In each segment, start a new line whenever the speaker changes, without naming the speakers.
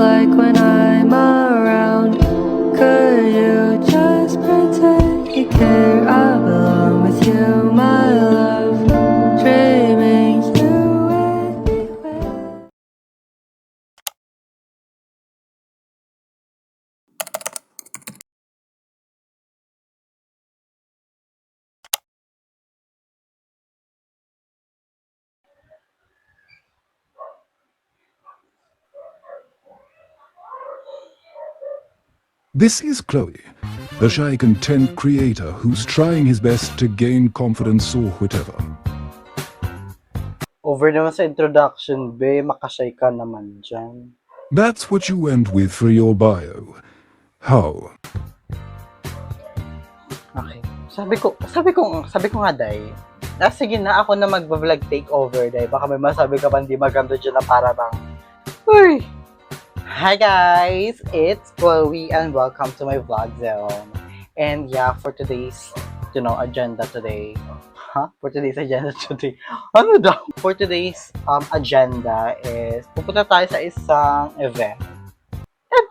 like when I'm around? Could you just pretend you care? I belong with you, my love. Dreaming you anywhere.
This is Chloe, a shy content creator who's trying his best to gain confidence or whatever.
Over naman sa introduction, be. Makasay ka naman dyan.
That's what you went with for your bio. How?
Okay. Sabi ko nga, Day. Sige na, ako na mag-vlog takeover, Day. Baka may masabi ka pa hindi maganda dyan na para bang, uy! Hi guys! It's Chloe and welcome to my vlog zone. And yeah, for today's, agenda today. For today's agenda today. Ano daw? For today's agenda is, pupunta tayo sa isang event.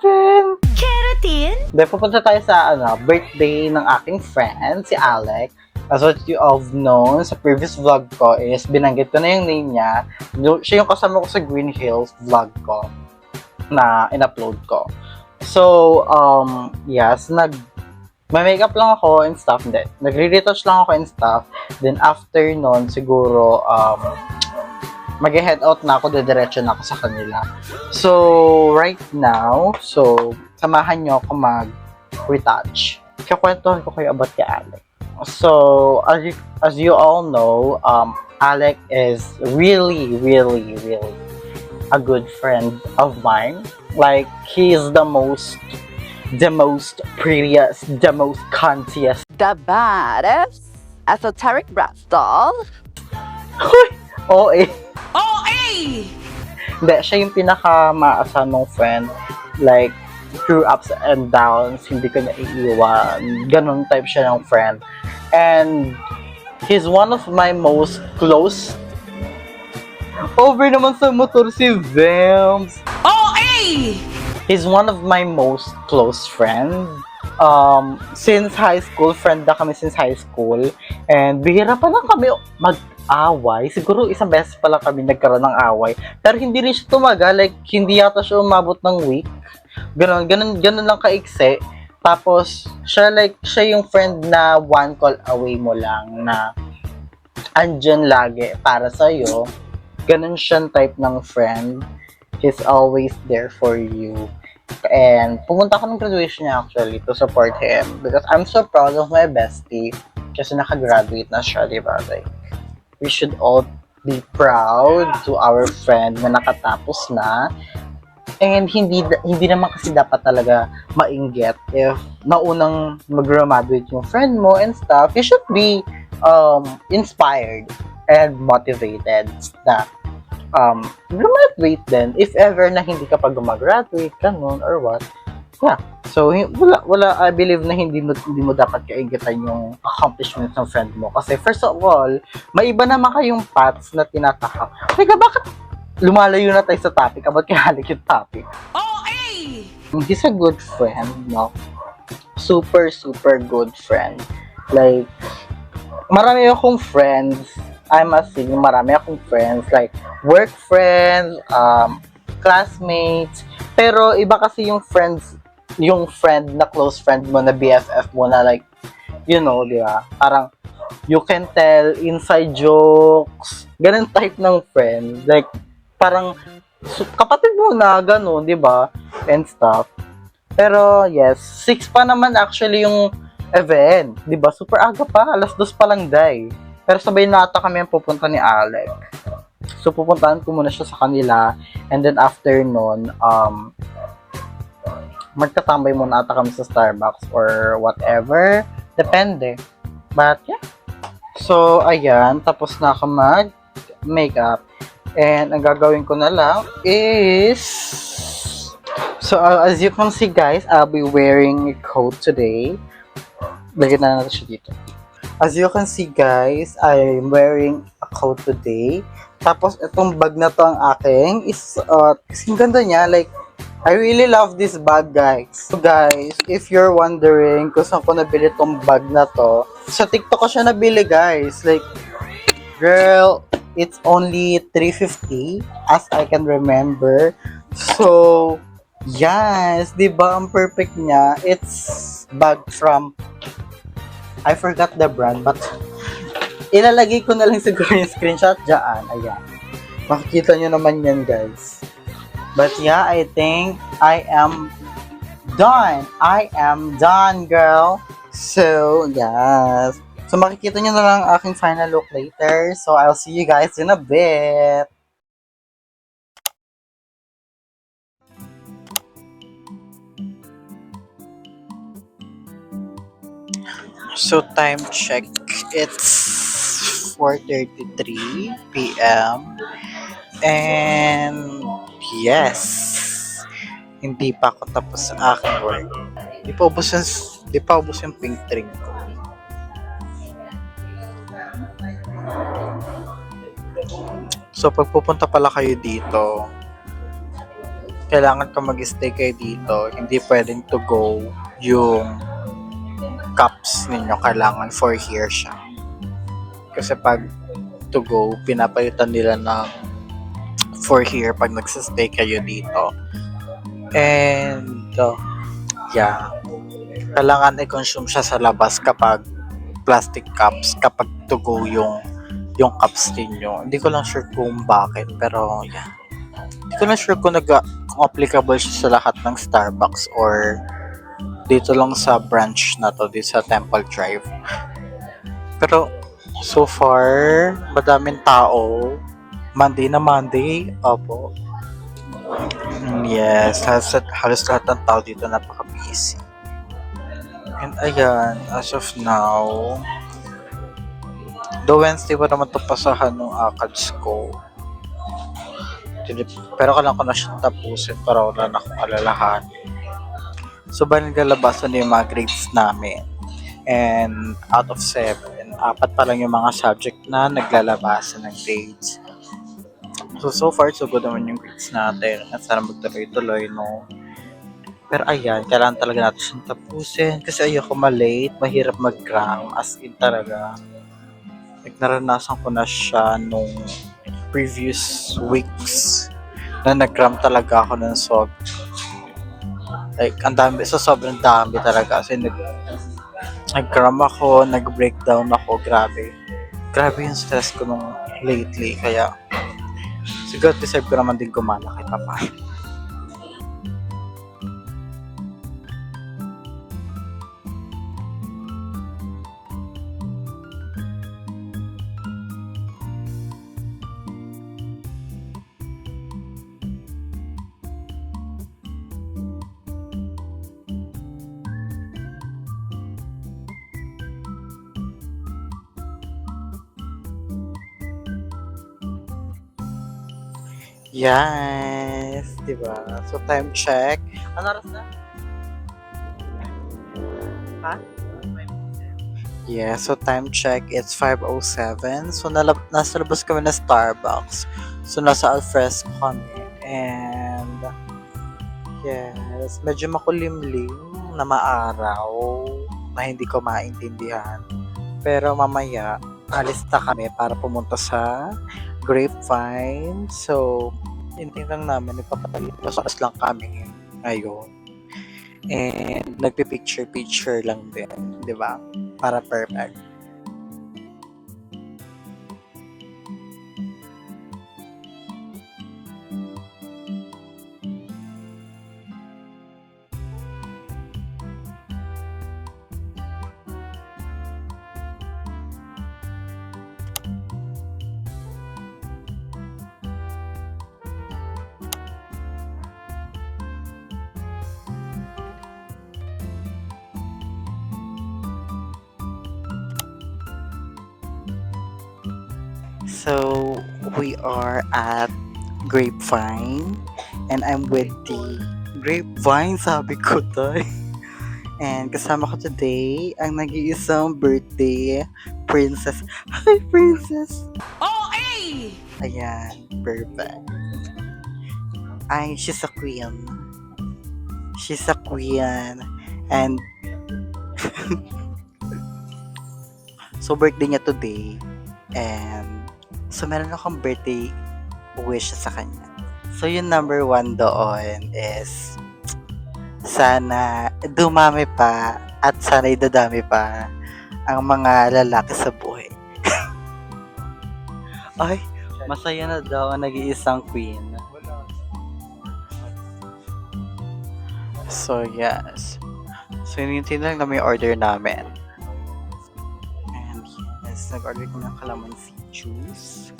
Keratin?
Then, pupunta tayo sa birthday ng aking friend, si Alec. As what you all know, sa previous vlog ko is, binanggit ko na yung name niya. Siya yung kasama ko sa Green Hills vlog ko na in-upload ko. So, yes, may-makeup lang ako and stuff. Then, nagre-retouch lang ako and stuff. Then, after nun, siguro, mag-head out na ako, dediretso na ako sa kanila. So, right now, samahan nyo ako mag-retouch. Kakwentuhan ko kayo about kay Alec. So, as you all know, Alec is really, really, really a good friend of mine. Like, he is the most prettiest, the most cuntiest.
The baddest esoteric brat doll.
OA.
OA!
Hindi, siya yung pinaka-maasa mong friend. Like, through ups and downs, hindi ka niya iiwan. Ganon type siya ng friend. And, he's one of my most close. Over naman sa motor si Vems.
OA!
He's one of my most close friends. Since high school, friend na kami since high school. And bihira pa lang kami mag-away. Siguro isang beses pa lang kami nagkaroon ng away. Pero hindi rin siya tumagal. Like, hindi yata siya umabot ng week. Ganon lang kaiksi. Tapos, siya yung friend na one call away mo lang na andyan lagi para sa'yo. Ganon siyang type ng friend. He's always there for you. And pumunta ako ng graduation niya actually to support him because I'm so proud of my bestie kasi nakagraduate na siya, diba? Like, we should all be proud to our friend na nakatapos na. And hindi naman kasi dapat talaga mainggit if naunang mag-graduate yung friend mo and stuff. You should be inspired and motivated na graduate din if ever na hindi ka pa gumagraduate, ganun, or what. Yeah. So, wala, I believe na hindi mo dapat kaingitan yung accomplishments ng friend mo. Kasi, first of all, may iba naman kayong paths na tinatahak. Teka, bakit lumalayo na tayo sa topic? About kay Alec yung topic.
OA!
He's a good friend, no? Super, super good friend. Like, marami akong friends. I must say, marami akong friends. Like, work friends, classmates. Pero, iba kasi yung friend na close friend mo, na BFF mo, na like, di ba? Parang, you can tell inside jokes. Ganun type ng friend. Like, parang, kapatid mo na, ganun, di ba? And stuff. Pero, yes, 6 pa naman actually yung event. Di ba? Super aga pa. 2:00 pa lang, day. Pero sabay na ata kami ang pupunta ni Alec. So, pupuntahan ko muna siya sa kanila. And then, after nun, magtatambay muna ata kami sa Starbucks or whatever. Depende. But, yeah. So, ayan. Tapos na ako mag-makeup. And, ang gagawin ko na lang is... So, as you can see, guys, I'll be wearing a coat today. Lagyan na natin siya dito. As you can see, guys, I'm wearing a coat today. Tapos, itong bag na to ang aking is, kasing ganda niya, like, I really love this bag, guys. So guys, if you're wondering kung saan ko nabili tong bag na to, sa TikTok ko siya nabili, guys. Like, girl, it's only 350 as I can remember. So, yes, di ba ang perfect niya? It's bag from, I forgot the brand, but ilalagay ko na lang siguro yung screenshot dyan. Ayan. Makikita nyo naman yan, guys. But yeah, I think I am done. I am done, girl. So, yes. So, makikita nyo na lang ang aking final look later. So, I'll see you guys in a bit. So, time check. It's 4:33 p.m. And yes, hindi pa ako tapos sa aking work. Di pa ubos yung pink drink ko. So, pag pupunta pala kayo dito, kailangan ka mag-stay kayo dito. Hindi pwedeng to go yung cups ninyo. Kailangan for here siya. Kasi pag to go, pinapalitan nila ng for here pag nagsistay kayo dito. And yeah, kailangan i-consume siya sa labas kapag plastic cups, kapag to go yung cups ninyo. Hindi ko lang sure kung bakit, pero yeah. Hindi ko lang sure kung kung applicable siya sa lahat ng Starbucks or dito lang sa branch na to, dito sa Temple Drive. Pero so far, madaming tao. Monday na Monday, opo. Yes, halos lahat ng tao dito napaka-busy. And ayan, as of now, the Wednesday pa naman ito pasahan ng ACADS ko. Pero kailangan ko na siya tapusin para wala na akong alalahan. So, bali naglabasan na yung mga grades namin. And out of 7, 4 pa lang yung mga subject na naglalabasan ng grades. So far, so good naman yung grades natin. At sana magtuloy-tuloy, no? Pero ayan, kailangan talaga natin siyang tapusin. Kasi ayoko malate, mahirap mag-gram. As in talaga. Like, naranasan ko na siya nung previous weeks na nag-gram talaga ako ng like, ang dami, sobrang dami talaga. Kasi nag-gram ako, nag-breakdown ako, grabe. Grabe yung stress ko nung lately. Kaya, siguro deserve ko naman din gumala kay Papa. Yes, diba? So, time check. Ano oras na? Ha? Yeah, so time check, it's 5:07. So, nasa labas kami na Starbucks. So, nasa Alfresco kami. And, yes, medyo makulimlim na maaraw na hindi ko maintindihan. Pero mamaya, alis na kami para pumunta sa Grapevine. So, hindi lang namin nagpapalipas lang kami ngayon. And nagpi-picture lang din, di ba? Para perfect. So, we are at Grapevine and I'm with the Grapevine, sabi ko tayo. And kasama ko today ang nag-iisang birthday princess. Hi, princess!
OA!
Ayan, perfect. Ay, she's a queen. She's a queen. And so birthday niya today. And so meron akong birthday wish sa kanya. So yung number 1 doon is sana dumami pa at sana idadami pa ang mga lalaki sa buhay. Ay, masaya na daw ang nag-iisang queen. So, yes. So, hinihintay na lang namin yung order namin. And yes, nag-order kami ng calamansi juice.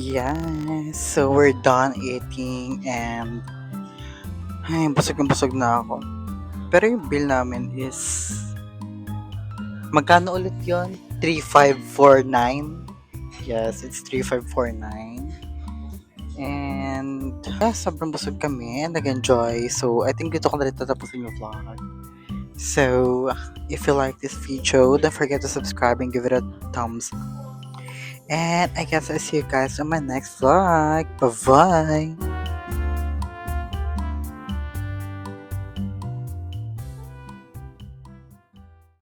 Yes, so we're done eating and ay, busog na ako. Pero yung bill namin is magkano ulit yon? 3,549. Yes, it's 3,549. And yeah, sobrang busog kami and nag-enjoy. So, I think dito ko na rin tatapusin yung vlog. So, if you like this video, don't forget to subscribe and give it a thumbs up. And I guess I'll see you guys on my next vlog. Bye-bye!